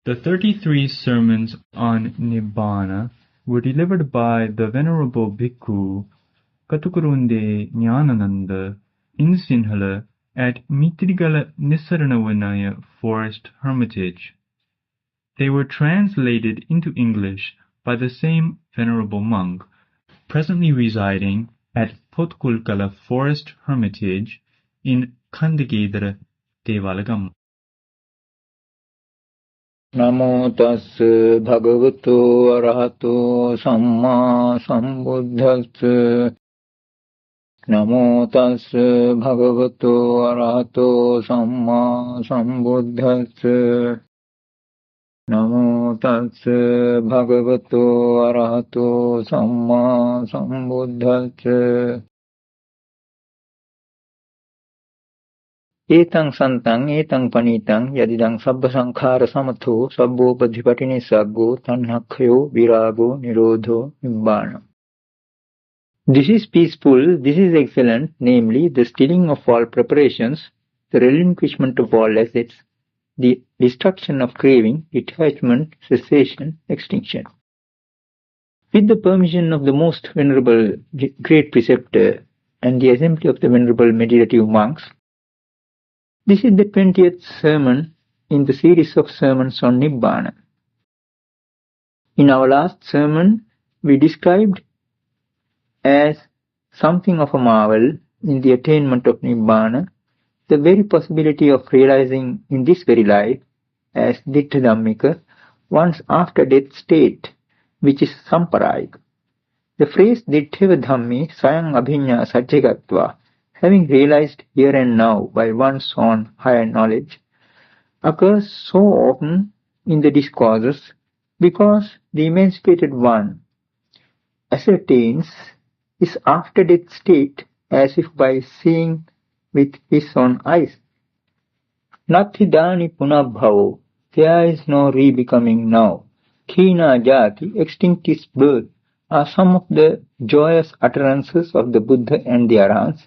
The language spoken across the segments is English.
The 33 sermons on Nibbāna were delivered by the Venerable Bhikkhu Kaṭukurunde Ñāṇananda in Sinhala at Mitrigala Nissaranavanaya Forest Hermitage. They were translated into English by the same Venerable monk, presently residing at Potkulkala Forest Hermitage in Kandagedara Devalagam. Namo tassa bhagavato arahato samma sambuddhassa. Namo tassa bhagavato arahato samma sambuddhassa. Namo tassa bhagavato arahato samma sambuddhassa. Etang santang etang panitang yadidang sabba sankhara samatho sabbo padhipatine saggo tanhakhayo virago nirodho nibbāna. This is peaceful, this is excellent, namely the stilling of all preparations, the relinquishment of all assets, the destruction of craving, detachment, cessation, extinction. With the permission of the most venerable great preceptor and the assembly of the venerable meditative monks, this is the 20th sermon in the series of sermons on Nibbāna. In our last sermon, we described as something of a marvel in the attainment of Nibbāna the very possibility of realizing in this very life as Dittha Dhammika one's after death state, which is Samparayika. The phrase Dittheva Dhammi Sayang Abhinya Sajjagatva, having realized here and now by one's own higher knowledge, occurs so often in the discourses because the emancipated one ascertains his after-death state as if by seeing with his own eyes. Nathidani punabhavo, there is no re-becoming now. Khina jati, extinct is birth, are some of the joyous utterances of the Buddha and the Arahants,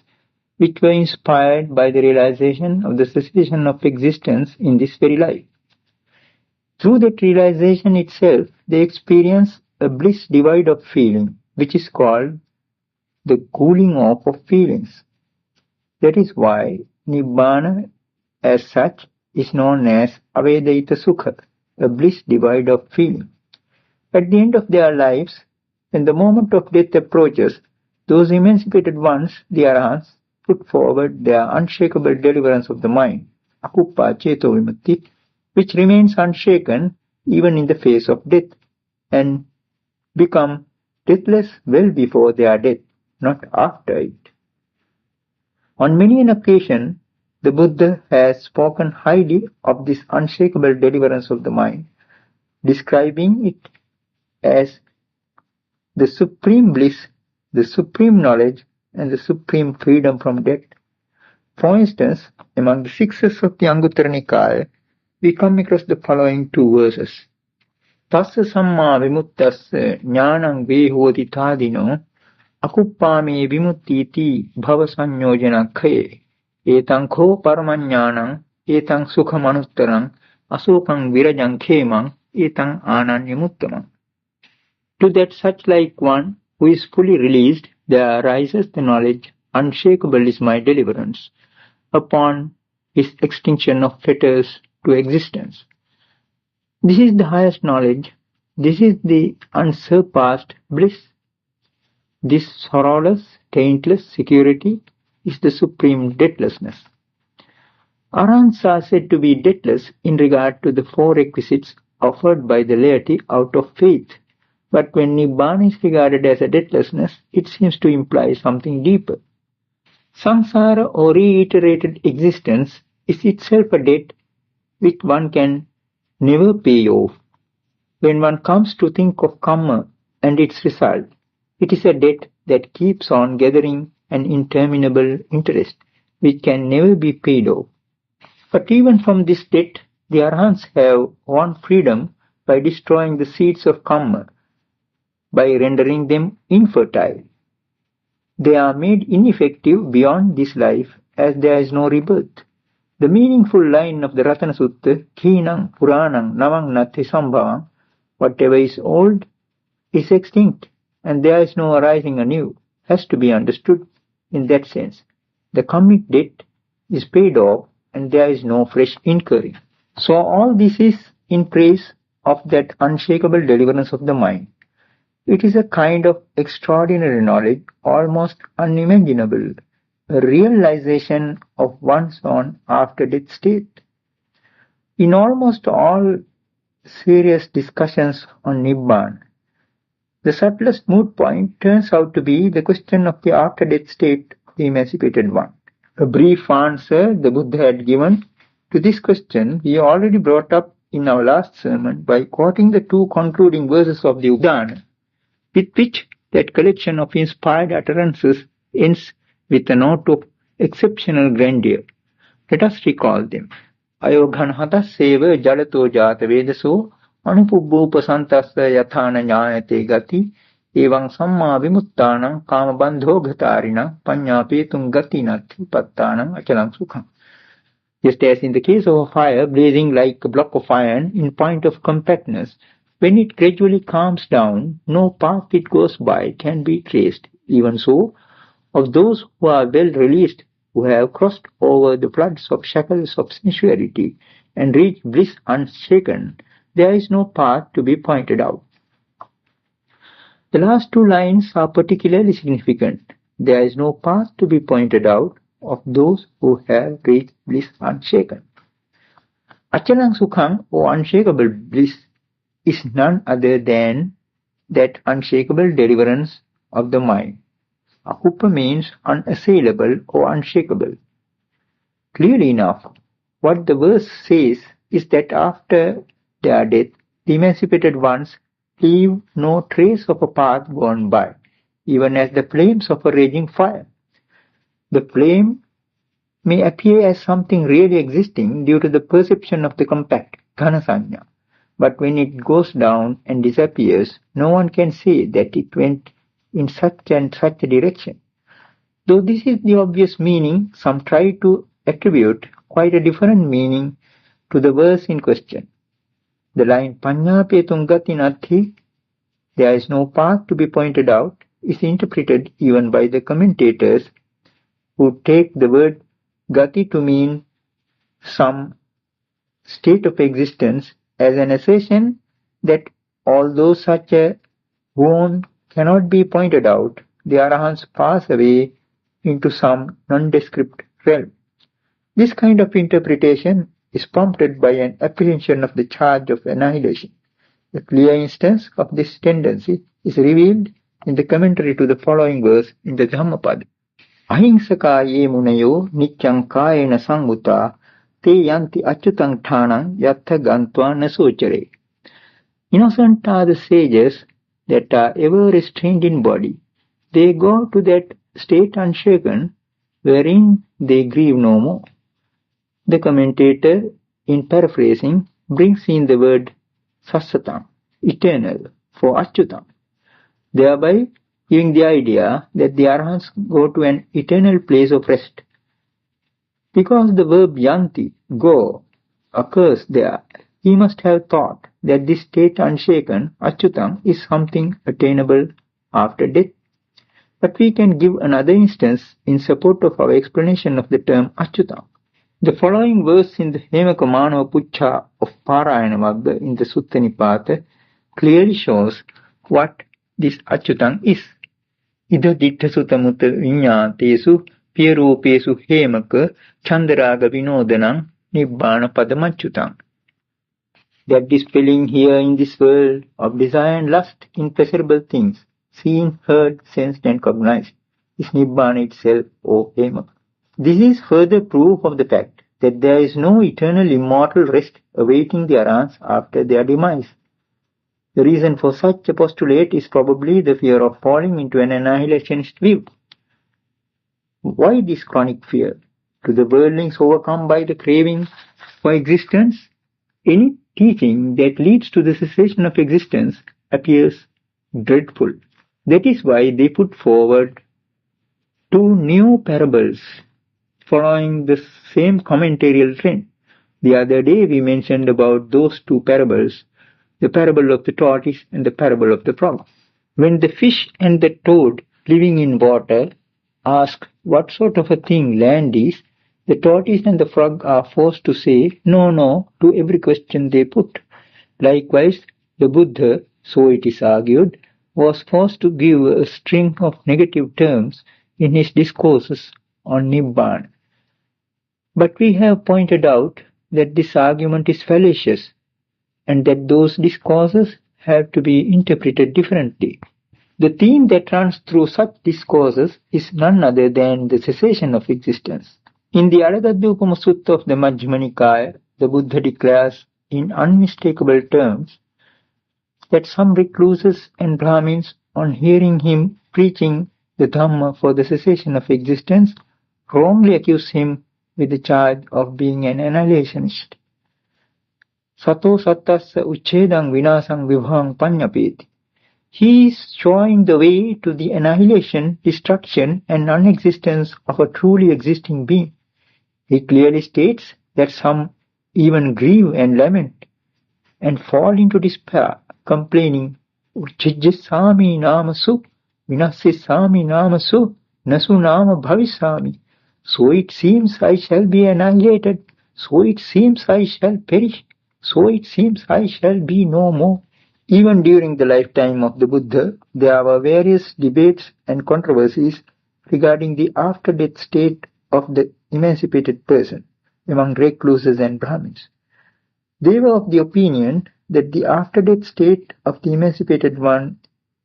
which were inspired by the realization of the cessation of existence in this very life. Through that realization itself, they experience a bliss devoid of feeling, which is called the cooling off of feelings. That is why Nibbāna as such is known as Avedaita Sukha, a bliss devoid of feeling. At the end of their lives, when the moment of death approaches, those emancipated ones, the Arahants, put forward their unshakable deliverance of the mind, akuppa ceto vimutti, which remains unshaken even in the face of death, and become deathless well before their death, not after it. On many an occasion, the Buddha has spoken highly of this unshakable deliverance of the mind, describing it as the supreme bliss, the supreme knowledge, and the supreme freedom from death. For instance, among the sixes of the Anguttara Nikaya, we come across the following two verses. Tassa samma vimuttasya ñāṇaṁ vehoti tādino akuppāme vimuttiti bhavasaññojana khaye etang kho paramanñāṇaṁ etang sukhamanuttarang asokang virajang khemang etang ānanyamuttamang. To that such like one who is fully released, there arises the knowledge, unshakable is my deliverance, upon his extinction of fetters to existence. This is the highest knowledge, this is the unsurpassed bliss. This sorrowless, taintless security is the supreme deathlessness. Arahants are said to be deathless in regard to the four requisites offered by the laity out of faith. But when Nibbāna is regarded as a deathlessness, it seems to imply something deeper. Samsara or reiterated existence is itself a debt which one can never pay off. When one comes to think of karma and its result, it is a debt that keeps on gathering an interminable interest which can never be paid off. But even from this debt, the Arahants have won freedom by destroying the seeds of karma, by rendering them infertile. They are made ineffective beyond this life as there is no rebirth. The meaningful line of the Ratana Sutta, Khinang Puranang Navang Nati Sambhavang, whatever is old is extinct, and there is no arising anew, has to be understood in that sense. The karmic debt is paid off, and there is no fresh incurring. So all this is in praise of that unshakable deliverance of the mind. It is a kind of extraordinary knowledge, almost unimaginable, a realization of one's own after-death state. In almost all serious discussions on Nibbāna, the subtlest moot point turns out to be the question of the after-death state of the emancipated one. A brief answer the Buddha had given to this question we already brought up in our last sermon by quoting the two concluding verses of the Nibbāna, with which that collection of inspired utterances ends with a note of exceptional grandeur. Let us recall them. Ayoghanhataseva jalato jata vedaso anupubbupasantasya yathana ñāyate gati evaṁ samma vimuttānaṁ kāmabandho ghatārinam paññāpetum gatinati pattānaṁ achalam sukham. Just as in the case of a fire blazing like a block of iron in point of compactness, when it gradually calms down, no path it goes by can be traced. Even so, of those who are well released, who have crossed over the floods of shackles of sensuality and reached bliss unshaken, there is no path to be pointed out. The last two lines are particularly significant. There is no path to be pointed out of those who have reached bliss unshaken. Achalang Sukham, or unshakable bliss, is none other than that unshakable deliverance of the mind. Ahupa means unassailable or unshakable. Clearly enough, what the verse says is that after their death, the emancipated ones leave no trace of a path gone by, even as the flames of a raging fire. The flame may appear as something really existing due to the perception of the compact, ghanasanya, but when it goes down and disappears, no one can say that it went in such and such a direction. Though this is the obvious meaning, some try to attribute quite a different meaning to the verse in question. The line paññāpetum gatinati, there is no path to be pointed out, is interpreted even by the commentators who take the word gati to mean some state of existence as an assertion that although such a one cannot be pointed out, the arahants pass away into some nondescript realm. This kind of interpretation is prompted by an apprehension of the charge of annihilation. A clear instance of this tendency is revealed in the commentary to the following verse in the Dhammapada. Ahingsaka ye munayo nityang kayena sammuta te yanti achyutang thānaṁ yattha gantva nasochare. Innocent are the sages that are ever restrained in body. They go to that state unshaken, wherein they grieve no more. The commentator, in paraphrasing, brings in the word sasatam, eternal, for achyutam, thereby giving the idea that the arahants go to an eternal place of rest. Because the verb yanti, go, occurs there, he must have thought that this state unshaken, achyutam, is something attainable after death. But we can give another instance in support of our explanation of the term achyutam. The following verse in the Hemaka Manava Puccha of Parayana Vagga in the Sutta Nipāta clearly shows what this achyutam is. Ida dittha sutamutta viññātesu pierūpesu hemaka chandaraga vinodanam nibbāna padamachyutam. That dispelling here in this world of desire and lust in pleasurable things, seen, heard, sensed and cognized, is Nibbāna itself, O Hemaka. This is further proof of the fact that there is no eternal immortal rest awaiting the arahants after their demise. The reason for such a postulate is probably the fear of falling into an annihilationist view. Why this chronic fear? To the worldlings overcome by the craving for existence, any teaching that leads to the cessation of existence appears dreadful. That is why they put forward two new parables following the same commentarial trend. The other day we mentioned about those two parables, the parable of the tortoise and the parable of the frog. When the fish and the toad living in water ask what sort of a thing land is, the tortoise and the frog are forced to say no, no to every question they put. Likewise, the Buddha, so it is argued, was forced to give a string of negative terms in his discourses on Nibbāna. But we have pointed out that this argument is fallacious and that those discourses have to be interpreted differently. The theme that runs through such discourses is none other than the cessation of existence. In the Aragadhyupama Sutta of the Majjhima Nikāya, the Buddha declares in unmistakable terms that some recluses and Brahmins, on hearing him preaching the Dhamma for the cessation of existence, wrongly accuse him with the charge of being an annihilationist. Sato sattasya uchedang vinasang vibhavang panyapeti. He is showing the way to the annihilation, destruction and non-existence of a truly existing being. He clearly states that some even grieve and lament and fall into despair, complaining, Uchijjasami namasu, vinassisami namasu, nasu nama bhavisami. So it seems I shall be annihilated, so it seems I shall perish, so it seems I shall be no more. Even during the lifetime of the Buddha, there were various debates and controversies regarding the after-death state of the emancipated person among recluses and Brahmins. They were of the opinion that the after-death state of the emancipated one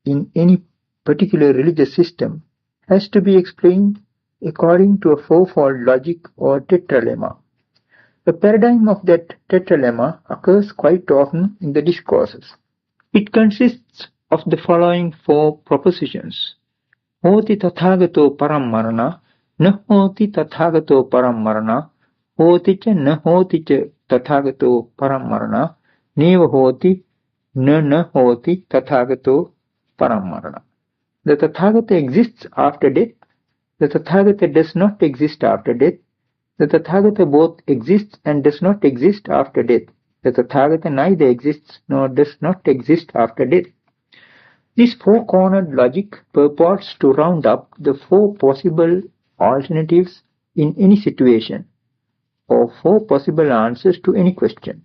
in any particular religious system has to be explained according to a fourfold logic or tetralemma. The paradigm of that tetralemma occurs quite often in the discourses. It consists of the following four propositions. Hoti tathagato param marana, na hoti tathagato param marana, hoti cha na hoti cha tathagato param marana, neva hoti na hoti tathagato param marana. The Tathagata exists after death. The Tathagata does not exist after death. The Tathagata both exists and does not exist after death. The Tathagata neither exists nor does not exist after death. This four-cornered logic purports to round up the four possible alternatives in any situation, or four possible answers to any question.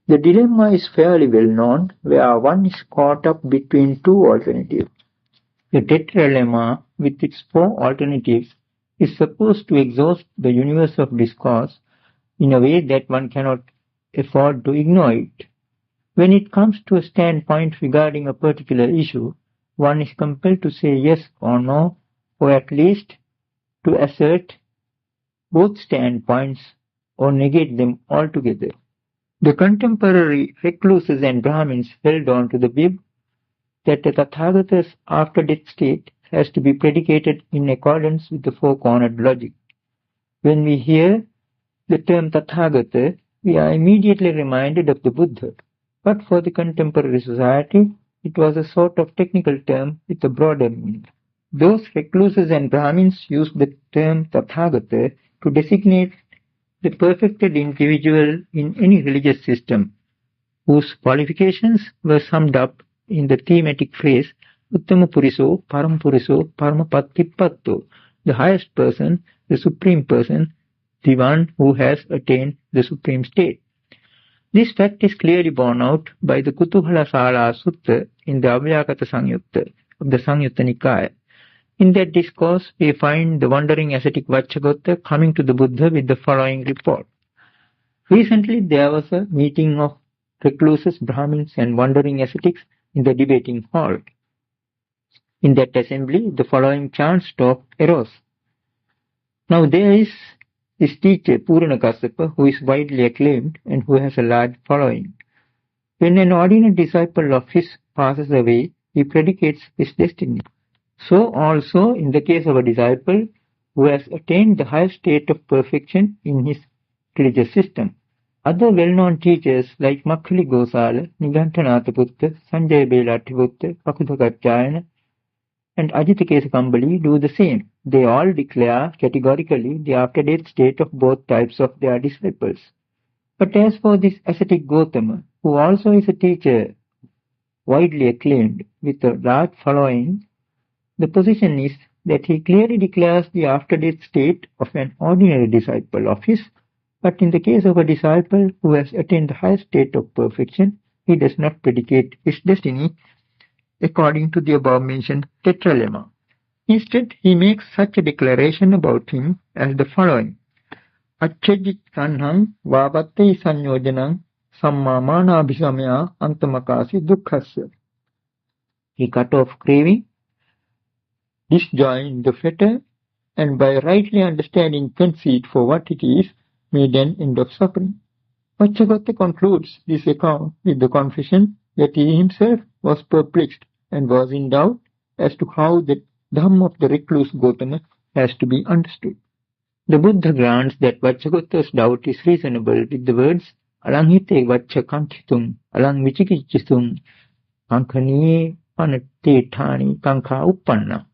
The dilemma is fairly well known, where one is caught up between two alternatives. The tetralemma, with its four alternatives, is supposed to exhaust the universe of discourse in a way that one cannot afford to ignore it. When it comes to a standpoint regarding a particular issue, one is compelled to say yes or no, or at least to assert both standpoints or negate them altogether. The contemporary recluses and Brahmins held on to the view that the Tathagata's after-death state has to be predicated in accordance with the four-cornered logic. When we hear the term Tathagata, we are immediately reminded of the Buddha, but for the contemporary society, it was a sort of technical term with a broader meaning. Those recluses and Brahmins used the term Tathagata to designate the perfected individual in any religious system, whose qualifications were summed up in the thematic phrase Uttama Puriso, Param Puriso, Paramapatipatto, the highest person, the supreme person, the one who has attained the supreme state. This fact is clearly borne out by the Kutuhalasala Sutta in the Avyakata Samyutta of the Samyutta Nikāya. In that discourse, we find the wandering ascetic Vacchagotta coming to the Buddha with the following report. Recently, there was a meeting of recluses, Brahmins and wandering ascetics in the debating hall. In that assembly, the following chant talk arose. Now there is his teacher, Pūranakassapa, who is widely acclaimed and who has a large following. When an ordinary disciple of his passes away, he predicates his destiny. So also in the case of a disciple who has attained the highest state of perfection in his religious system. Other well-known teachers like Makkhali Gosala, Nigantanatha Putta, Sanjaya Belatthiputta, Pakudakacchayana, and Ajita Kambali do the same. They all declare categorically the after-death state of both types of their disciples. But as for this ascetic Gautama, who also is a teacher widely acclaimed with a large following, the position is that he clearly declares the after-death state of an ordinary disciple of his, but in the case of a disciple who has attained the highest state of perfection, he does not predicate his destiny according to the above-mentioned tetralemma. Instead, he makes such a declaration about him as the following: Acchajit kanham vavatte sanyojanam sammamana abhisamya antamakasi dukkhasya. He cut off craving, disjoined the fetter, and by rightly understanding conceit for what it is, made an end of suffering. Vacchagotta concludes this account with the confession that he himself was perplexed and was in doubt as to how the Dhamma of the recluse Gautama has to be understood. The Buddha grants that Vacchagotta's doubt is reasonable with the words Alanghite vaccha kankhitum, alang vichikichisum, kankhaniye panatte thani kankha uppanna.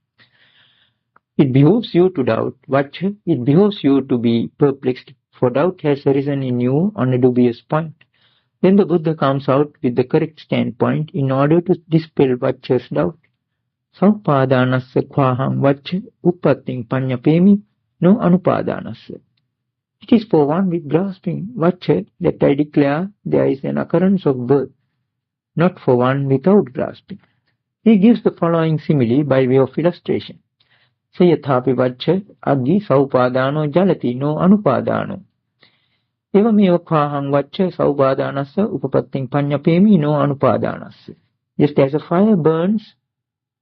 It behoves you to doubt, Vaccha, it behoves you to be perplexed, for doubt has arisen in you on a dubious point. Then the Buddha comes out with the correct standpoint in order to dispel Vaccha's doubt. Saupadanasya kvaham vaccha uppatting panyapemi no anupadanasya. It is for one with grasping vaccha that I declare there is an occurrence of birth, not for one without grasping. He gives the following simile by way of illustration. Sayathapi vaccha aggi saupadano jalati no anupadano. Evameva kvaham vaccha saupadanasya upapatting panyapemi no anupadanasya. Just as a fire burns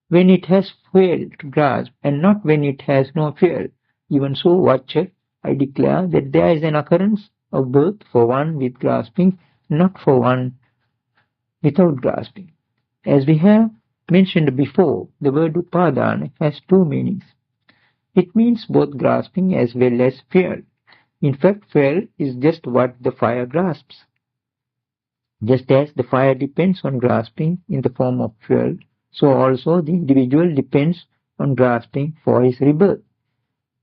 when it has fuel to grasp and not when it has no fuel, even so vaccha, I declare that there is an occurrence of birth for one with grasping, not for one without grasping. As we have mentioned before, the word upadana has two meanings. It means both grasping as well as fuel. In fact, fuel is just what the fire grasps. Just as the fire depends on grasping in the form of fuel, so also the individual depends on grasping for his rebirth.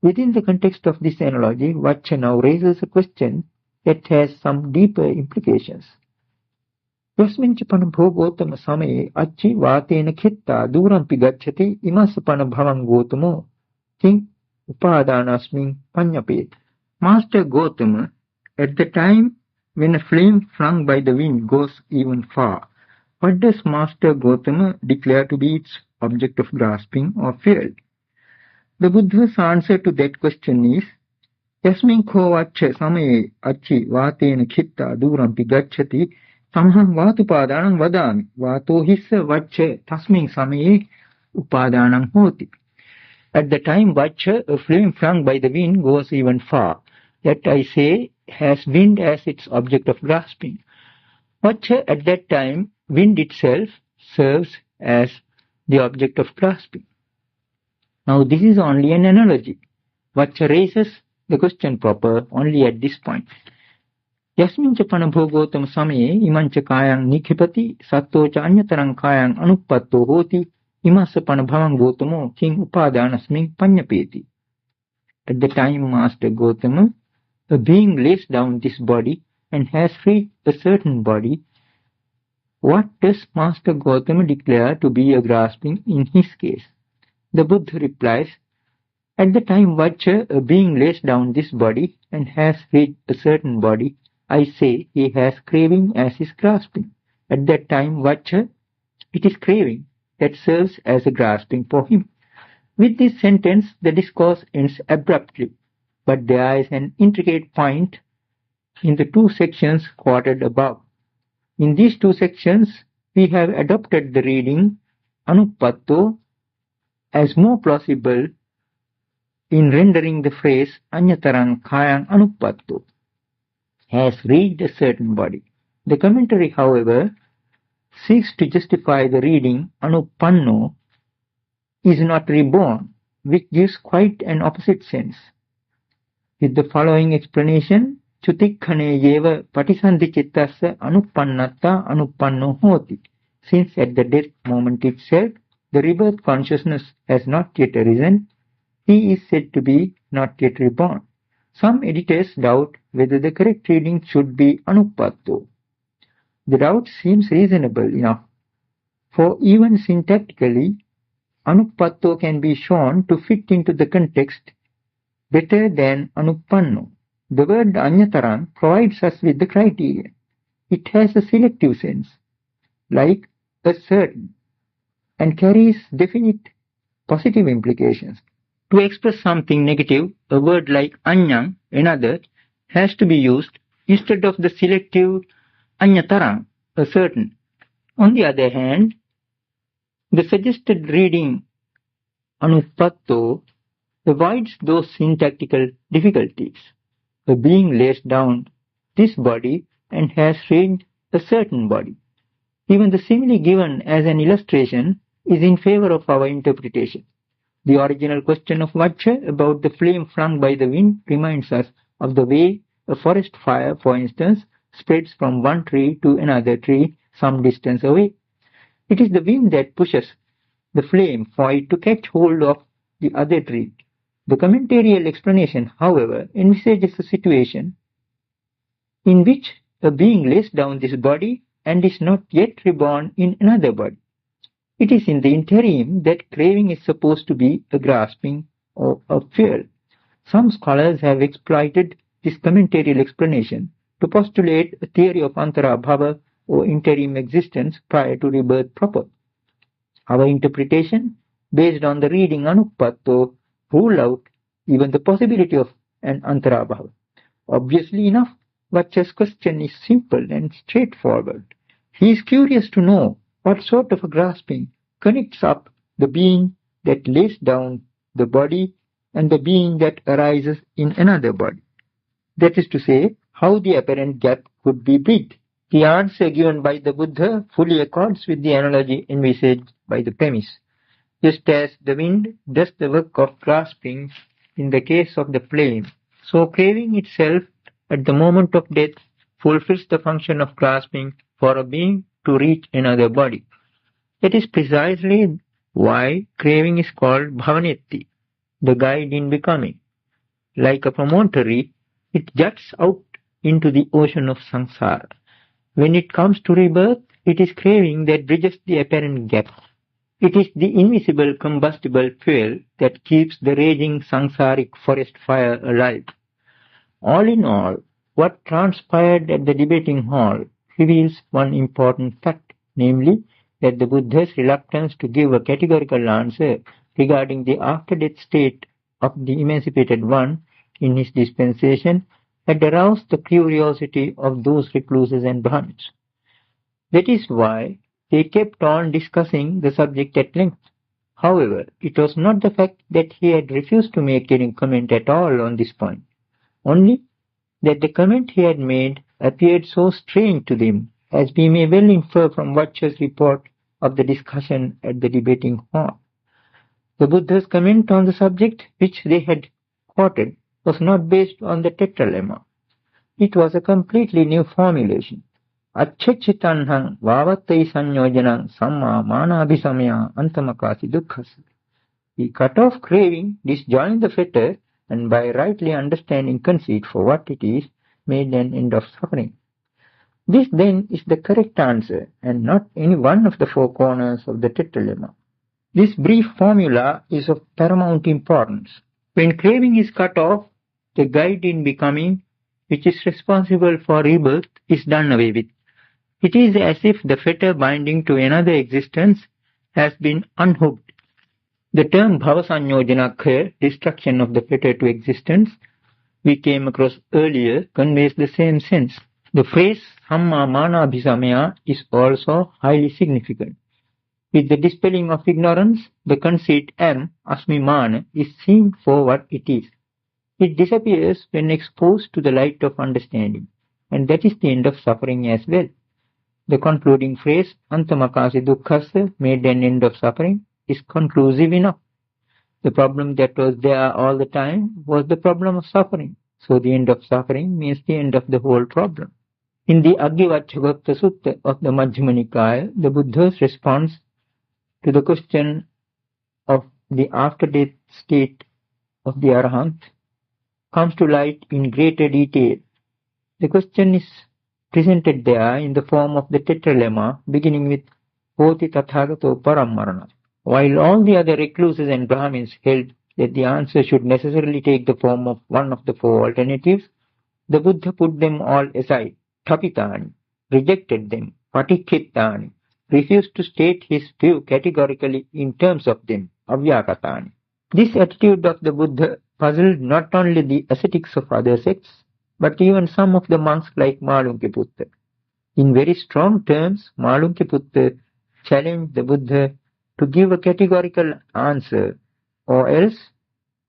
Within the context of this analogy, Vaccha now raises a question that has some deeper implications. Yasmincha Gotama samaye acci vatena khitta durampi gacchati imasapana bhavam Gotamo ting upadanasmin panyapet. Master Gotama, at the time when a flame flung by the wind goes even far, what does Master Gotama declare to be its object of grasping or fuel? The Buddha's answer to that question is, Yasmin ko vaccha samaye acci vatena khitta durampi gacchati samham vatupadanam vadami vato hissa vaccha tasmin samaye upadanam hoti. At the time vaccha, a flame flung by the wind, goes even far. That I say has wind as its object of grasping. Vaccha at that time, wind itself serves as the object of grasping. Now this is only an analogy. Vaccha raises the question proper only at this point. Yasmincha panabhogotam samaye imancha kayang nikhipati sattocha anyatarang kayang anupatto hoti imasa panabhavang Gotamo king upadanasming panyapeti. At the time Master Gotama, a being lays down this body and has freed a certain body. What does Master Gotama declare to be a grasping in his case? The Buddha replies, at the time Vaccha, a being lays down this body and has freed a certain body, I say he has craving as his grasping. At that time Vaccha, it is craving that serves as a grasping for him. With this sentence, the discourse ends abruptly, but there is an intricate point in the two sections quoted above. In these two sections, we have adopted the reading Anupatto as more plausible in rendering the phrase Anyatarang Kayang Anupatto, has reached a certain body. The commentary, however, seeks to justify the reading Anupanno is not reborn, which gives quite an opposite sense. With the following explanation, Chutikkane yeva patisandhi chittasya anupannatta anupanno hoti, since at the death moment itself, the rebirth consciousness has not yet arisen, he is said to be not yet reborn. Some editors doubt whether the correct reading should be anuppatto. The doubt seems reasonable enough, for even syntactically, anuppatto can be shown to fit into the context better than anuppanno. The word anyataram provides us with the criteria. It has a selective sense, like a certain, and carries definite positive implications. To express something negative, a word like anyang, another, has to be used instead of the selective anyataram, a certain. On the other hand, the suggested reading anuppatto avoids those syntactical difficulties. A being lays down this body and has reached a certain body. Even the simile given as an illustration is in favor of our interpretation. The original question of Vajra about the flame flung by the wind reminds us of the way a forest fire, for instance, spreads from one tree to another tree some distance away. It is the wind that pushes the flame for it to catch hold of the other tree. The commentarial explanation, however, envisages a situation in which a being lays down this body and is not yet reborn in another body. It is in the interim that craving is supposed to be a grasping or a fuel. Some scholars have exploited this commentarial explanation to postulate a theory of antarabhava or interim existence prior to rebirth proper. Our interpretation, based on the reading anuppatto, rule out even the possibility of an antarabhava. Obviously enough, Vajra's question is simple and straightforward. He is curious to know what sort of a grasping connects up the being that lays down the body and the being that arises in another body. That is to say, how the apparent gap could be bridged. The answer given by the Buddha fully accords with the analogy envisaged by the premise. Just as the wind does the work of grasping in the case of the flame, so craving itself at the moment of death fulfills the function of grasping for a being to reach another body. That is precisely why craving is called bhavanetti, the guide in becoming. Like a promontory, it juts out into the ocean of samsara. When it comes to rebirth, it is craving that bridges the apparent gap. It is the invisible combustible fuel that keeps the raging samsaric forest fire alive. All in all, what transpired at the debating hall reveals one important fact, namely that the Buddha's reluctance to give a categorical answer regarding the after-death state of the emancipated one in his dispensation had aroused the curiosity of those recluses and brahmins. That is why they kept on discussing the subject at length. However, it was not the fact that he had refused to make any comment at all on this point, only that the comment he had made appeared so strange to them, as we may well infer from Vajra's report of the discussion at the debating hall. The Buddha's comment on the subject which they had quoted was not based on the tetralemma. It was a completely new formulation. Accechitanhang vavattai sanyojanang samma manabhisamaya antamakasi dukkhasa. He cut off craving, disjoined the fetter, and by rightly understanding conceit for what it is, made an end of suffering. This then is the correct answer, and not any one of the four corners of the tetralemma. This brief formula is of paramount importance. When craving is cut off, the guide in becoming, which is responsible for rebirth, is done away with. It is as if the fetter binding to another existence has been unhooked. The term bhavasanyojana, destruction of the fetter to existence, we came across earlier, conveys the same sense. The phrase samma manabhisamaya is also highly significant. With the dispelling of ignorance, the conceit asmi mana is seen for what it is. It disappears when exposed to the light of understanding, and that is the end of suffering as well. The concluding phrase, antamakasi dukkhasa, made an end of suffering, is conclusive enough. The problem that was there all the time was the problem of suffering, so the end of suffering means the end of the whole problem. In the Aggivacchagopta Sutta of the Majjhima Nikaya, the Buddha's response to the question of the after-death state of the Arahant comes to light in greater detail. The question is presented there in the form of the tetralemma, beginning with Hoti Tathagato Parammarana. While all the other recluses and Brahmins held that the answer should necessarily take the form of one of the four alternatives, the Buddha put them all aside, Thapitani, rejected them, Patikhittani, refused to state his view categorically in terms of them, Avyakatani. This attitude of the Buddha puzzled not only the ascetics of other sects, but even some of the monks like Mālunkeputta. In very strong terms, Mālunkeputta challenged the Buddha to give a categorical answer or else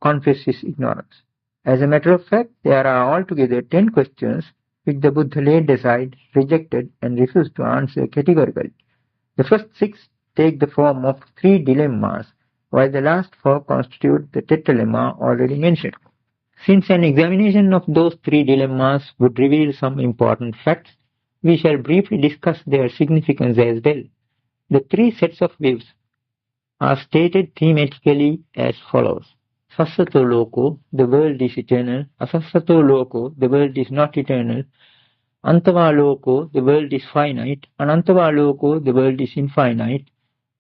confess his ignorance. As a matter of fact, there are altogether 10 questions which the Buddha laid aside, rejected and refused to answer categorically. The first 6 take the form of 3 dilemmas, while the last 4 constitute the tetralemma already mentioned. Since an examination of those 3 dilemmas would reveal some important facts, we shall briefly discuss their significance as well. The 3 sets of views are stated thematically as follows. Sassato loko, the world is eternal. Asassato loko, the world is not eternal. Antava loko, the world is finite. Anantava loko, the world is infinite.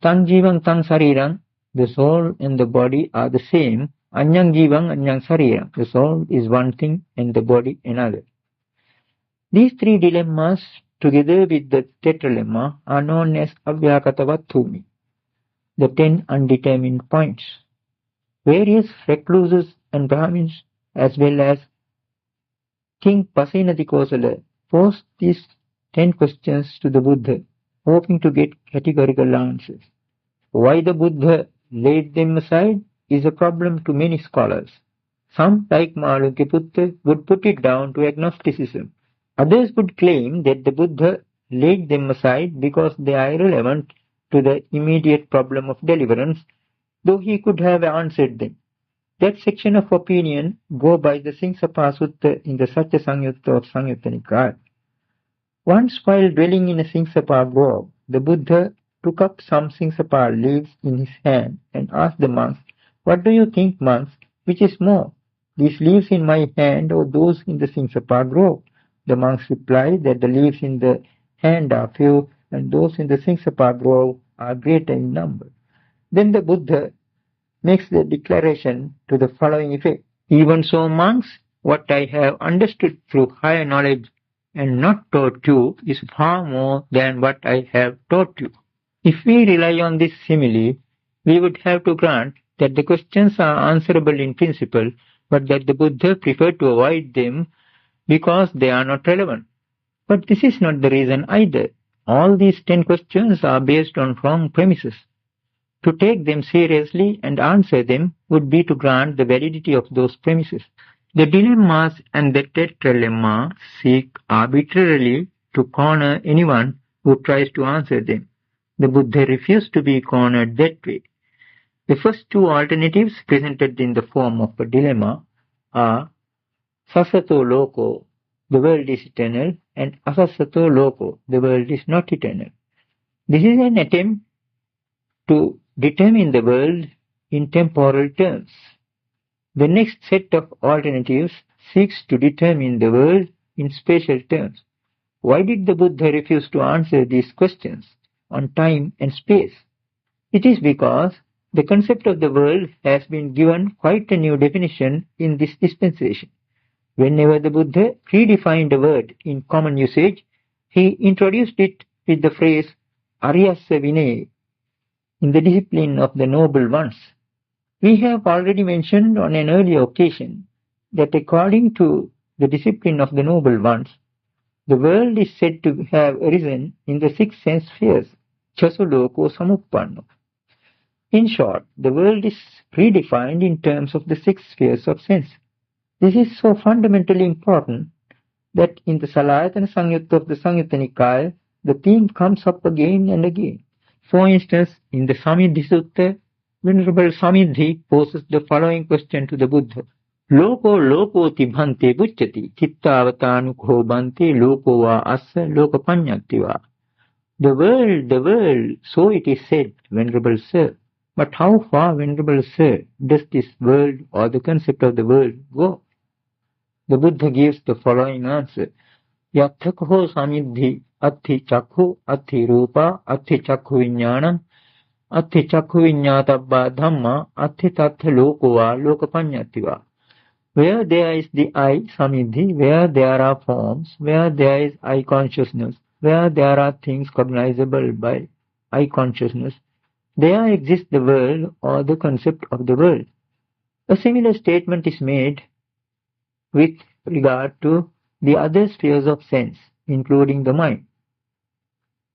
Tang jivang tang sarirang, the soul and the body are the same. Anyang jivang anyang sarirang, the soul is one thing and the body another. These 3 dilemmas, together with the tetralemma, are known as Avyakatavattumi, the 10 undetermined points. Various recluses and Brahmins, as well as King Pasenadikosala, posed these 10 questions to the Buddha, hoping to get categorical answers. Why the Buddha laid them aside is a problem to many scholars. Some, like Mālunkeputta, would put it down to agnosticism. Others would claim that the Buddha laid them aside because they are irrelevant to the immediate problem of deliverance, though he could have answered them. That section of opinion go by the Singsapa Sutta in the Satya Samyutta of Samyutta Nikaya. Once while dwelling in a Singsapa grove, the Buddha took up some Singsapa leaves in his hand and asked the monks, "What do you think, monks, which is more, these leaves in my hand or those in the Singsapa grove?" The monks replied that the leaves in the hand are few and those in the Singsapa grove are greater in number. Then the Buddha makes the declaration to the following effect. Even so, monks, what I have understood through higher knowledge and not taught you is far more than what I have taught you. If we rely on this simile, we would have to grant that the questions are answerable in principle, but that the Buddha preferred to avoid them because they are not relevant. But this is not the reason either. All these 10 questions are based on wrong premises. To take them seriously and answer them would be to grant the validity of those premises. The dilemmas and the tetralemma seek arbitrarily to corner anyone who tries to answer them. The Buddha refused to be cornered that way. The first 2 alternatives presented in the form of a dilemma are Sassato loko, the world is eternal, and Asassato loko, the world is not eternal. This is an attempt to determine the world in temporal terms. The next set of alternatives seeks to determine the world in spatial terms. Why did the Buddha refuse to answer these questions on time and space? It is because the concept of the world has been given quite a new definition in this dispensation. Whenever the Buddha redefined a word in common usage, he introduced it with the phrase Ariyassa Vinaya, in the discipline of the noble ones. We have already mentioned on an earlier occasion that according to the discipline of the noble ones, the world is said to have arisen in the 6 sense spheres, Chasuloko Samuppanno. In short, the world is redefined in terms of the 6 spheres of sense. This is so fundamentally important that in the Salayatana Samyutta of the Samyutta Nikaya, the theme comes up again and again. For instance, in the Samidhi Sutta, Venerable Samidhi poses the following question to the Buddha. Loko lokoti bhante bucchati, chittavatanu ko bhante loko va assa lokapanyati va. The world, so it is said, Venerable Sir. But how far, Venerable Sir, does this world or the concept of the world go? The Buddha gives the following answer. Yatthakoho samidhi atti chakhu atti rupa atti chakhu viññāṇam atti chakhu viññātabba dhamma atti tattha lokova lokapanyattiva. Where there is the I, samidhi, where there are forms, where there is I consciousness, where there are things cognizable by I consciousness, there exists the world or the concept of the world. A similar statement is made with regard to the other spheres of sense, including the mind.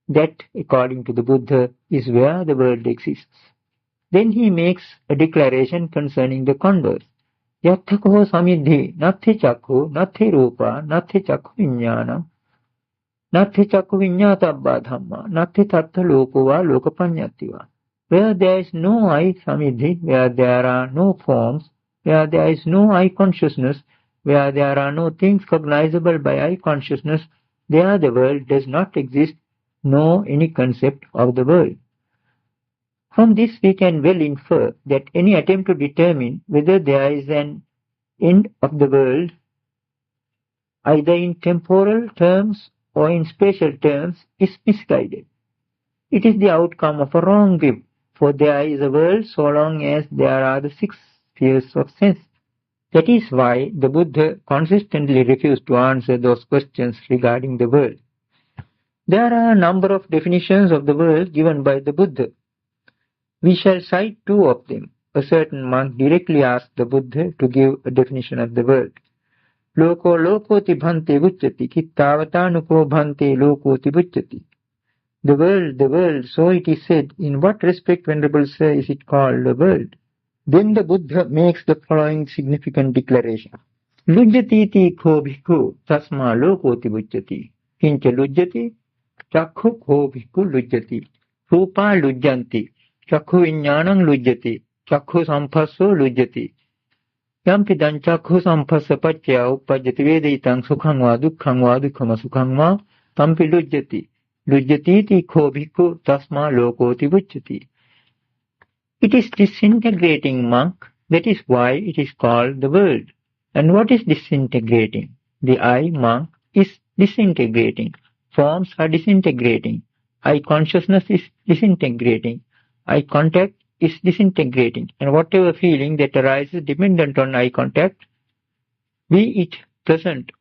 That, according to the Buddha, is where the world exists. Then he makes a declaration concerning the converse. Yatthakoho samidhi natti chakhu natti rupa natti chakhu viññāṇam natti chakhu viññātabba dhamma natti tattha lokova lokapanyattiva. Where there is no I samidhi, where there are no forms, where there is no I consciousness, where there are no things cognizable by I consciousness, there the world does not exist, nor any concept of the world. From this we can well infer that any attempt to determine whether there is an end of the world, either in temporal terms or in spatial terms, is misguided. It is the outcome of a wrong view, for there is a world so long as there are the 6 spheres of sense. That is why the Buddha consistently refused to answer those questions regarding the world. There are a number of definitions of the world given by the Buddha. We shall cite 2 of them. A certain monk directly asked the Buddha to give a definition of the world. Loko lokoti bhante vucchati kittavatanuko bhante lokoti vucchati. The world, so it is said. In what respect, Venerable Sir, is it called the world? Then the Buddha makes the following significant declaration. Lujjati ko bhikkhu tasma lokoti vucchati. Kincha lujjati chakhu ko bhikkhu lujjati. Rupa lujjanti. Chakhu viññāṇam lujjati. Chakhu samphasso lujjati. Yampidan chakhu samphassa paccaya uppajjati vedaitam sukham va dukkama sukham va tampi lujjati. Lujjatiti ko bhikkhu tasma lokoti vucchati. It is disintegrating, monk. That is why it is called the world. And what is disintegrating? The I, monk, is disintegrating. Forms are disintegrating. I consciousness is disintegrating. Eye contact is disintegrating, and whatever feeling that arises dependent on eye contact, be it pleasant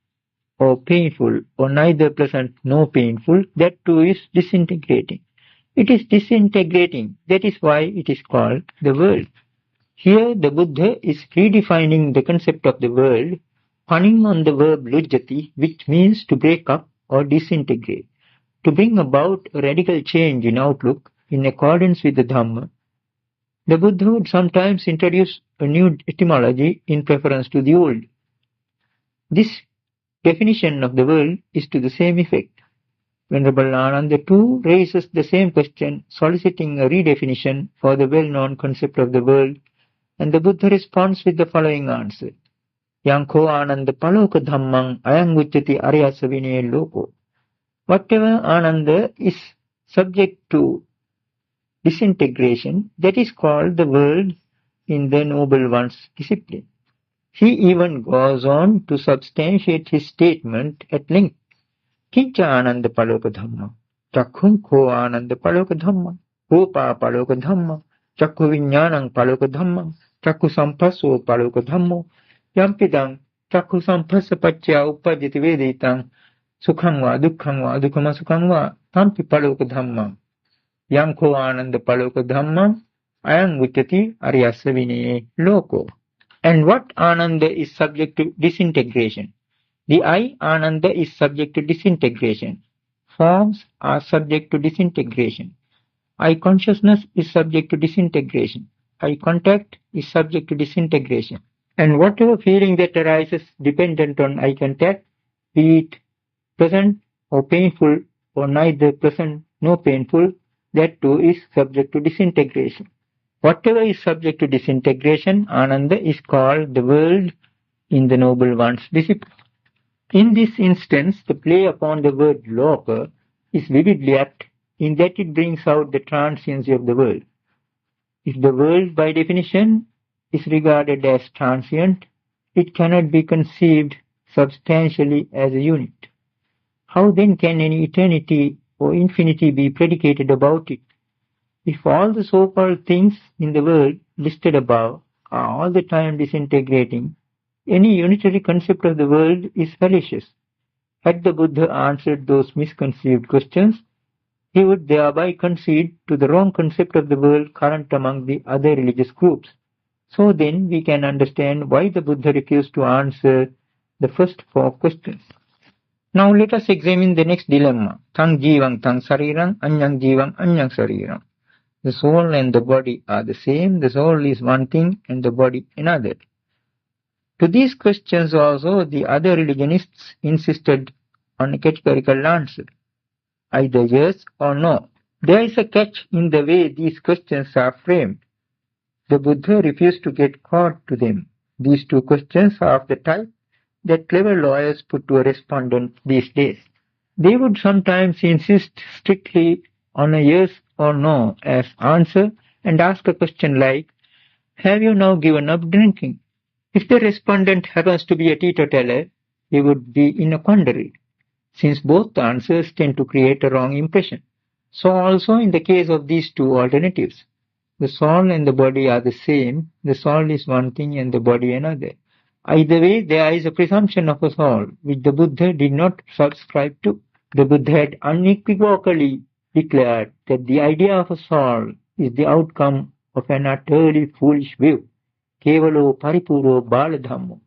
or painful or neither pleasant nor painful, that too is disintegrating. It is disintegrating. That is why it is called the world. Here the Buddha is redefining the concept of the world, punning on the verb lujjati, which means to break up or disintegrate, to bring about a radical change in outlook in accordance with the Dhamma. The Buddha would sometimes introduce a new etymology in preference to the old. This definition of the world is to the same effect. Venerable Ñāṇananda too raises the same question, soliciting a redefinition for the well-known concept of the world, and the Buddha responds with the following answer. Yankho ānanda paloka dhammang ayangucchati aryasa vinaya loko. Whatever ānanda is subject to disintegration, that is called the world in the Noble One's discipline. He even goes on to substantiate his statement at length. Kincha ānanda paloka dhamma, chakkhum ko ānanda paloka dhamma, rupa paloka dhamma, chakku viññāṇam paloka dhamma, chakku samphasso paloka dhammo, yampidam chakku samphassa paccaya uppajjati vedaitam sukham va dukkama sukham va tampi paloka dhamma. Yankho ānanda paloka dhamma ayam uccati aryasa vinaye loko. And what ānanda is subject to disintegration? The I, ānanda, is subject to disintegration. Forms are subject to disintegration. I consciousness is subject to disintegration. I contact is subject to disintegration. And whatever feeling that arises dependent on eye contact, be it pleasant or painful or neither pleasant nor painful, that too is subject to disintegration. Whatever is subject to disintegration, ānanda, is called the world in the Noble One's discipline. In this instance, the play upon the word loka is vividly apt in that it brings out the transiency of the world. If the world, by definition, is regarded as transient, it cannot be conceived substantially as a unit. How then can any eternity or infinity be predicated about it? If all the so-called things in the world listed above are all the time disintegrating, any unitary concept of the world is fallacious. Had the Buddha answered those misconceived questions, he would thereby concede to the wrong concept of the world current among the other religious groups. So then we can understand why the Buddha refused to answer the first 4 questions. Now let us examine the next dilemma. Tang jivang tang sarirang, anyang jivang anyang sarirang. The soul and the body are the same, the soul is one thing and the body another. To these questions also the other religionists insisted on a categorical answer, either yes or no. There is a catch in the way these questions are framed. The Buddha refused to get caught to them. These 2 questions are of the type that clever lawyers put to a respondent these days. They would sometimes insist strictly on a yes or no as answer and ask a question like, have you now given up drinking? If the respondent happens to be a teetotaler, he would be in a quandary, since both answers tend to create a wrong impression. So also in the case of these 2 alternatives. The soul and the body are the same, the soul is one thing and the body another. Either way, there is a presumption of a soul, which the Buddha did not subscribe to. The Buddha had unequivocally declared that the idea of a soul is the outcome of an utterly foolish view. Kevalo paripuro baladhammo.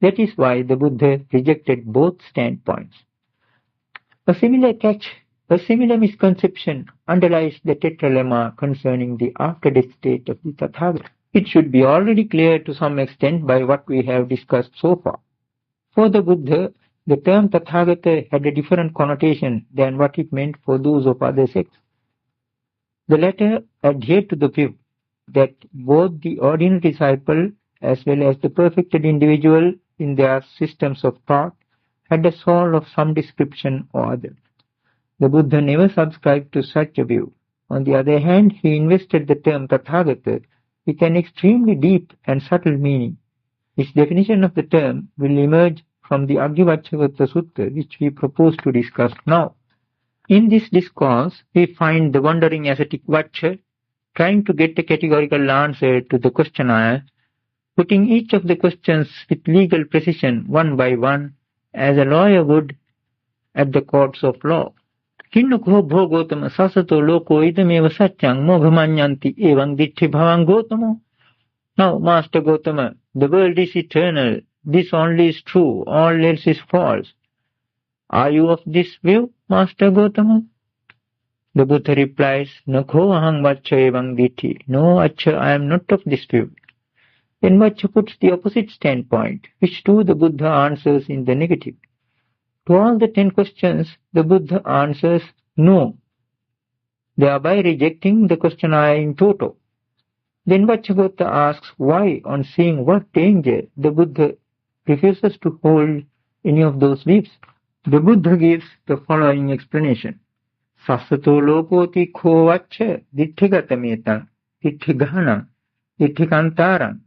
That is why the Buddha rejected both standpoints. A similar misconception underlies the tetralemma concerning the after-death state of the Tathagata. It should be already clear to some extent by what we have discussed so far. For the Buddha, the term Tathagata had a different connotation than what it meant for those of other sects. The latter adhered to the view that both the ordinary disciple as well as the perfected individual in their systems of thought had a soul of some description or other. The Buddha never subscribed to such a view. On the other hand, he invested the term Tathagata with an extremely deep and subtle meaning. His definition of the term will emerge from the Aggivacchagata Sutta, which we propose to discuss now. In this discourse, we find the wandering ascetic Vaccha trying to get a categorical answer to the questionnaire, putting each of the questions with legal precision one by one, as a lawyer would at the courts of law. Kinnukho bho Gotama sasato loko idameva satyang moghamanyanti evang ditti bhavang Gotamo. Now, Master Gotama, the world is eternal. This only is true. All else is false. Are you of this view, Master Gotama? The Buddha replies, Nakho ahang vaccha evang ditti. No, Accha, I am not of this view. Then Vaccha puts the opposite standpoint, which too the Buddha answers in the negative. To all the 10 questions, the Buddha answers no, thereby rejecting the questionnaire in toto. Then Vacchagotta asks why, on seeing what danger, the Buddha refuses to hold any of those views. The Buddha gives the following explanation. Sasato lokoti kho vaccha ditthigatametang, ditthighanam, ditthikantārang,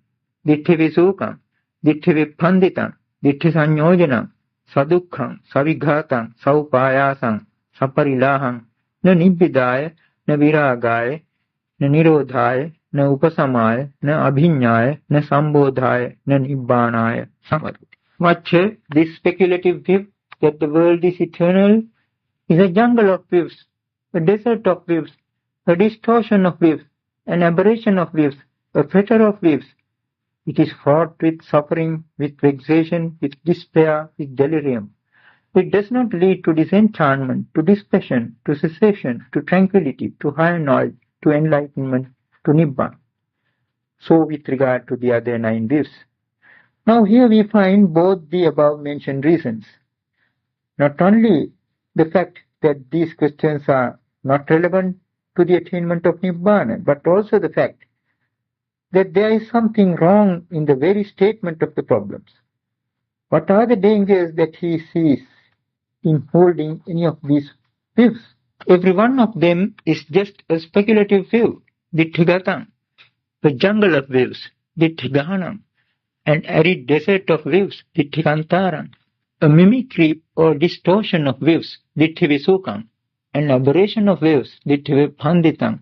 ditthivisukkam, ditthivipanditang, ditthisannyojanam, sadukkhaṃ, savighatang, saupāyāsaṃ, saparilāhaṃ, na nibbidāya, na virāgāya, na nirodhāya, na upasamāya, na abhiññāya, na sambodhāya, na nibbānāya samarati. Vaccha, this speculative view that the world is eternal is a jungle of views, a desert of views, a distortion of views, an aberration of views, a fetter of views. It is fraught with suffering, with vexation, with despair, with delirium. It does not lead to disenchantment, to dispassion, to cessation, to tranquility, to higher knowledge, to enlightenment, to Nibbāna. So with regard to the other 9 views. Now here we find both the above mentioned reasons. Not only the fact that these questions are not relevant to the attainment of Nibbāna, but also the fact that there is something wrong in the very statement of the problems. What are the dangers that he sees in holding any of these views? Every one of them is just a speculative view, ditthigatan, a jungle of views, ditthighanam, an arid desert of views, ditthhikantaram, a mimicry or distortion of views, ditthivisukham, an aberration of views, ditthiviphanditam,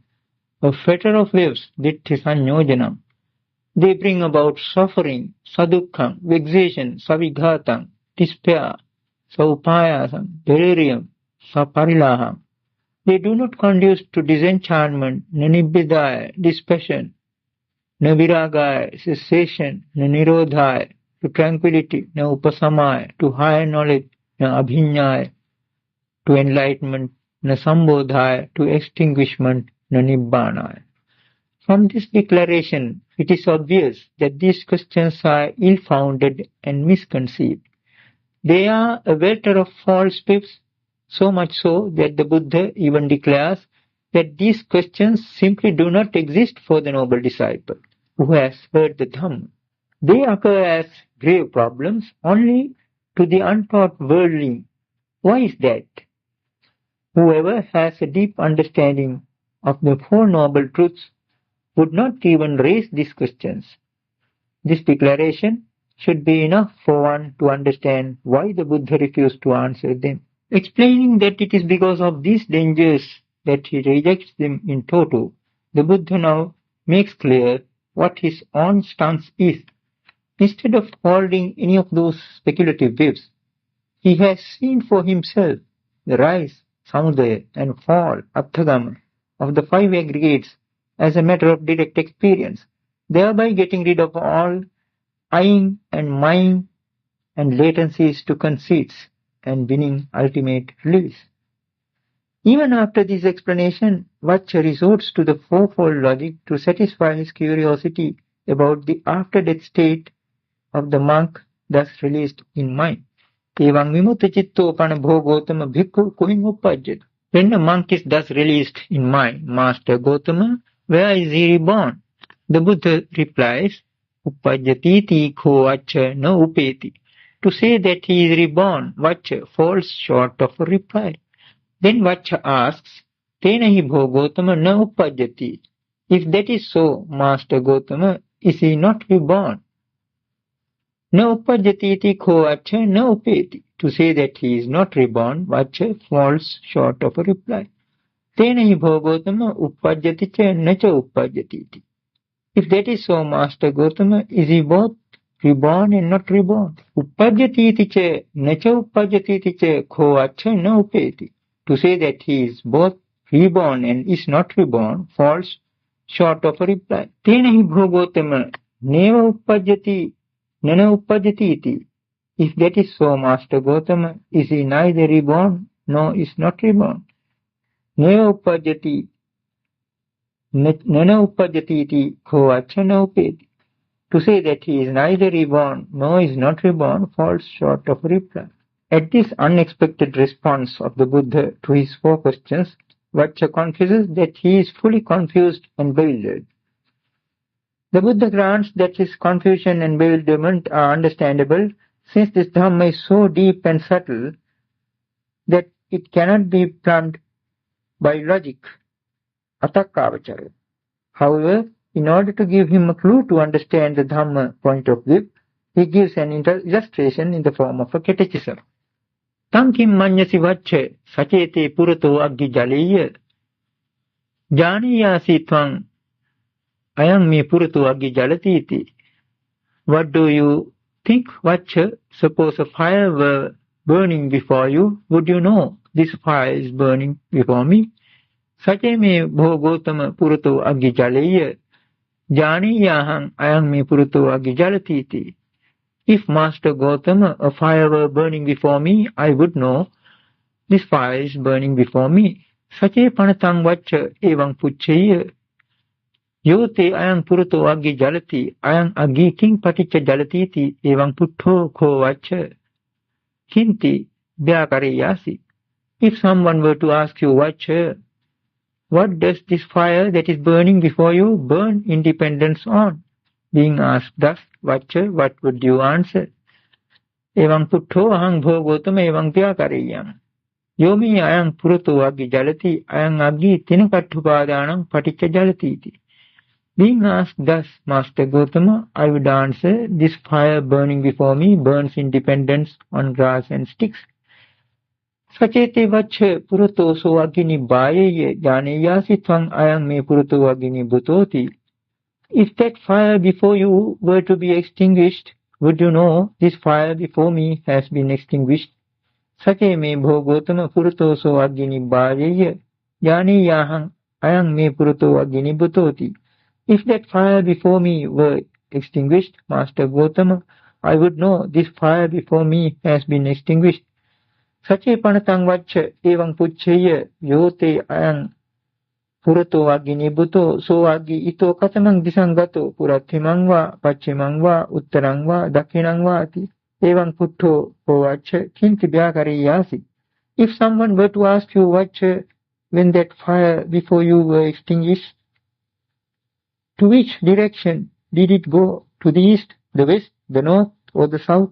a fetter of views, ditthisannyojanam. They bring about suffering, sadukham, vexation, savighatam, despair, saupayasam, delirium, saparilaham. They do not conduce to disenchantment, na nibbidaya, dispassion, na viragaya, cessation, na nirodhaya, to tranquility, na upasamaya, to higher knowledge, na abhiññāya, to enlightenment, na sambodhaya, to extinguishment, na nibbānaya. From this declaration, it is obvious that these questions are ill-founded and misconceived. They are a welter of false beliefs, so much so that the Buddha even declares that these questions simply do not exist for the noble disciple who has heard the Dhamma. They occur as grave problems only to the untaught worldling. Why is that? Whoever has a deep understanding of the Four Noble Truths would not even raise these questions. This declaration should be enough for one to understand why the Buddha refused to answer them. Explaining that it is because of these dangers that he rejects them in toto, the Buddha now makes clear what his own stance is. Instead of holding any of those speculative views, he has seen for himself the rise, samudaya, and fall, atthagama, of the five aggregates as a matter of direct experience, thereby getting rid of all eyeing and mying and latencies to conceits and winning ultimate release. Even after this explanation, Vaccha resorts to the fourfold logic to satisfy his curiosity about the after-death state of the monk thus released in mind. Evaṁ vimutta citto pana bhogotama bhikkhu kuhiṁ uppajjat. When a monk is thus released in mind, Master Gotama, where is he reborn? The Buddha replies, Uppajjatiti ko vaccha na upeti. To say that he is reborn, Vaccha falls short of a reply. Then Vaccha asks, Tena hi bhogotama na uppajjati. If that is so, Master Gotama, is he not reborn? Na uppajjatiti ko vaccha na upeti. To say that he is not reborn, Vaccha falls short of a reply. Tena hi bhogotama uppajjati ca na ca uppajjatiti. If that is so, Master Gotama, is he both reborn and not reborn? Uppajjatiti ca na ca uppajjatiti ca ko vaccha na upeti. To say that he is both reborn and is not reborn falls short of a reply. Tena hi bhogotama neva uppajjati nana uppajjatiti. If that is so, Master Gotama, is he neither reborn nor is not reborn? Neva uppajjati nana uppajjatiti ko vaccha na upeti. To say that he is neither reborn nor is not reborn falls short of a reply. At this unexpected response of the Buddha to his four questions, Vaccha confesses that he is fully confused and bewildered. The Buddha grants that his confusion and bewilderment are understandable, since this Dhamma is so deep and subtle that it cannot be plumbed by logic, atakkavachara. However, in order to give him a clue to understand the Dhamma point of view, he gives an illustration in the form of a catechism. Tam kim manyasi vaccha sachete purato aggi jaleya janiyasi tvang ayam me purato aggi jalatiti. What do you think, Vaccha? Suppose a fire were burning before you, would you know this fire is burning before me? Sache me bhogotama purato aggi jaleya janiyahang ayam me purato aggi jalatiti. If Master Gotama, a fire were burning before me, I would know this fire is burning before me. Sache panatang vaccha evang puccheya. Yote ayang purato aggi jalati, ayang aggi king paticca jalatiti, evang puttho ko vaccha. Kinti vyakareyasi. If someone were to ask you, Vaccha, what does this fire that is burning before you burn in dependence on? Being asked thus, Vaccha, what would you answer? Evang puttho ahang bhogotama evang vyakareyam. Yomi ayang purato aggi jalati ayang aggi tinakattupadanam paticca jalatiti. Being asked thus, Master Gautama, I would answer, this fire burning before me burns in dependence on grass and sticks. Sachete vacha purato so agini bhayaye janeyasi tvang ayang me purato agini bhutoti. If that fire before you were to be extinguished, would you know this fire before me has been extinguished? Sache me bho Gautama purato so agini bhayaye janeyahang ayang me purato agini bhutoti. If that fire before me were extinguished, Master Gautama, I would know this fire before me has been extinguished. Sache panatang vacha evang puchcheya yote ayang purato aggi nibuto so aggi ito katamang disangato purathimang va paccimang va uttarang va dakhinang va ati evang putto vacha kinti bhyakariyasi. If someone were to ask you vacha when that fire before you were extinguished, to which direction did it go? To the east, the west, the north, or the south?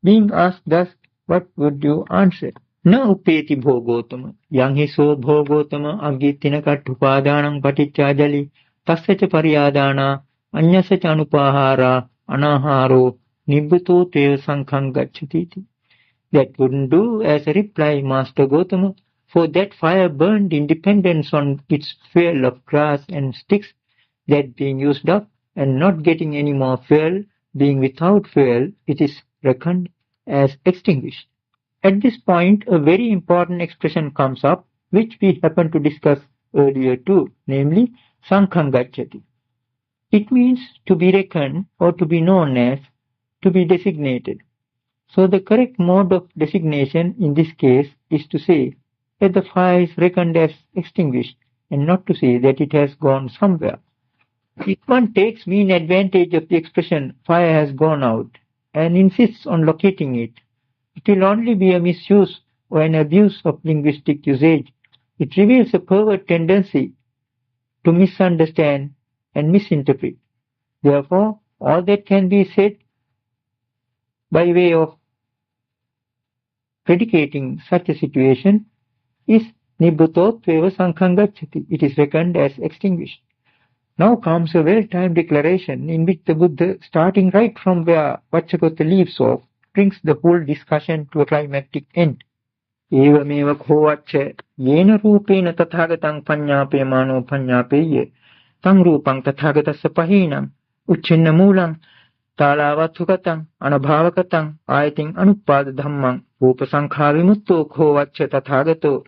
Being asked thus, what would you answer? Na upeti bho Gautama, yang hi so bho Gautama aggi tinakattupadanam paticchajali tassacha pariyadana anyasacha anupahara anaharo nibbuto te sankhang gacchati. That wouldn't do as a reply, Master Gautama, for that fire burned in dependence on its fuel of grass and sticks, that being used up and not getting any more fuel, being without fuel, it is reckoned as extinguished. At this point, a very important expression comes up, which we happened to discuss earlier too, namely, sankhang gacchati. It means to be reckoned or to be known as, to be designated. So the correct mode of designation in this case is to say that the fire is reckoned as extinguished and not to say that it has gone somewhere. If one takes mean advantage of the expression fire has gone out and insists on locating it, it will only be a misuse or an abuse of linguistic usage. It reveals a perverted tendency to misunderstand and misinterpret. Therefore, all that can be said by way of predicating such a situation is nibbutottveva sankhang gacchati. It is reckoned as extinguished. Now comes a well-timed declaration in which the Buddha, starting right from where Vacchagotta leaves off, brings the whole discussion to a climactic end. Evameva khovaccha yena rupena tathagatang panyapemano panyapeye tang rupang tathagatassa pahinam uchchinna moolam talavatthukatang anabhavakatang ayating anupada dhammang rupasankha vimutto khovaccha tathagato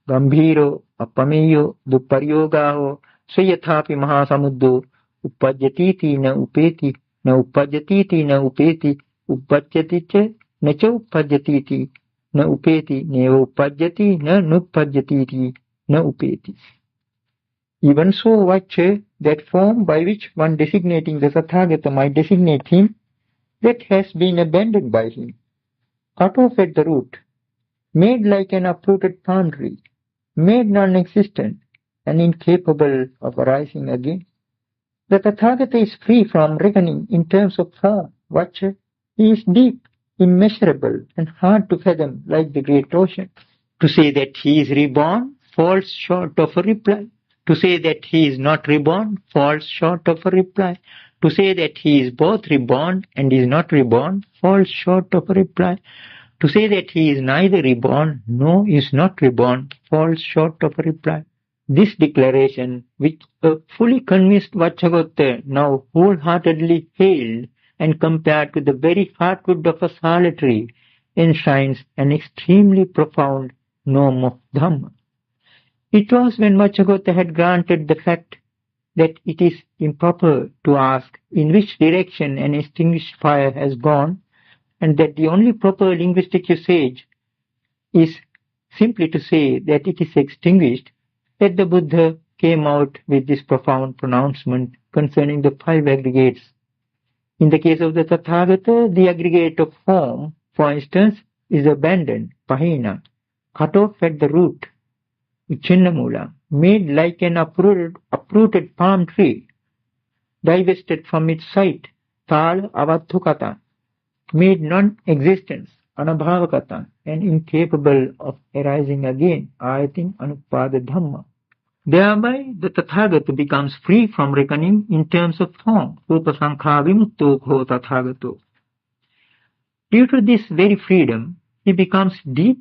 gambhiro appameyo duparyogaho Swayathapi mahasamuddo uppajyatiti na upeti na uppajyatiti na upeti uppajyaticha na cha uppajyatiti na upeti neva uppajyati na nuppajyatiti na upeti. Even so, Vacha, that form by which one designating the Tathagata might designate him, that has been abandoned by him, cut off at the root, made like an uprooted palm tree, made non-existent, and incapable of arising again. The Tathagata is free from reckoning in terms of form, Vacha. He is deep, immeasurable, and hard to fathom like the great ocean. To say that he is reborn falls short of a reply. To say that he is not reborn falls short of a reply. To say that he is both reborn and is not reborn falls short of a reply. To say that he is neither reborn nor is not reborn falls short of a reply. This declaration, which a fully convinced Vacchagotta now wholeheartedly hailed and compared to the very heartwood of a sala tree, enshrines an extremely profound norm of Dhamma. It was when Vacchagotta had granted the fact that it is improper to ask in which direction an extinguished fire has gone, and that the only proper linguistic usage is simply to say that it is extinguished, that the Buddha came out with this profound pronouncement concerning the 5 aggregates. In the case of the Tathagata, the aggregate of form, for instance, is abandoned, pahina, cut off at the root, chinnamula, made like an uprooted palm tree, divested from its site, tal avatthukata, made non-existence, anabhavakatan, and incapable of arising again, ayatin anupada dhamma. Thereby, the Tathagata becomes free from reckoning in terms of form. Rupa sankha vimutto bho Tathagato. Due to this very freedom, he becomes deep,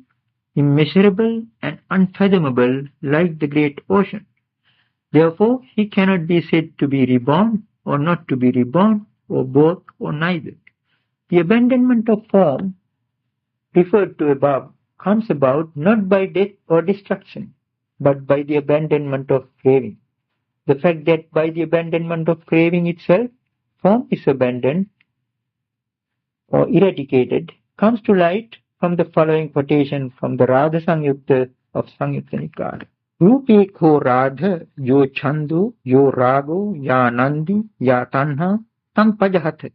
immeasurable, and unfathomable like the great ocean. Therefore, he cannot be said to be reborn or not to be reborn, or both or neither. The abandonment of form referred to above comes about not by death or destruction, but by the abandonment of craving. The fact that by the abandonment of craving itself, form is abandoned or eradicated comes to light from the following quotation from the Radha Samyukta of Samyukta Nikaya. Rupe ko radha yo chandu yo rago ya nandi ya tanha tam pajahat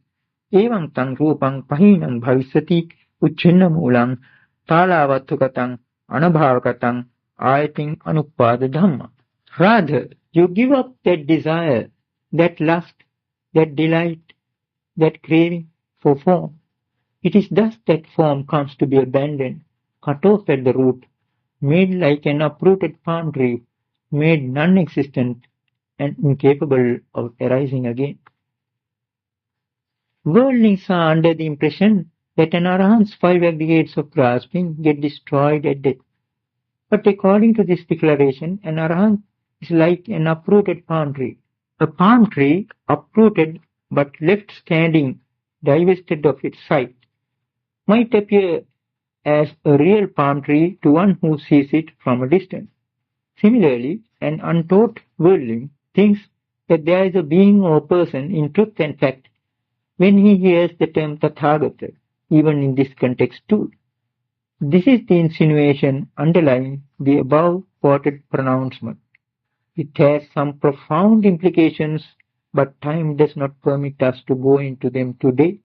evam tang rupang pahinam bhavisati uchinna mulang talavatthukatang anabhavakatang ayating anupada dhamma. Rather, you give up that desire, that lust, that delight, that craving for form. It is thus that form comes to be abandoned, cut off at the root, made like an uprooted palm tree, made non-existent and incapable of arising again. Worldlings are under the impression that an arahant's 5 aggregates of grasping get destroyed at death. But according to this declaration, an arahant is like an uprooted palm tree. A palm tree uprooted but left standing, divested of its sight, might appear as a real palm tree to one who sees it from a distance. Similarly, an untaught worldling thinks that there is a being or person in truth and fact when he hears the term Tathagata, even in this context too. This is the insinuation underlying the above quoted pronouncement. It has some profound implications, but time does not permit us to go into them today.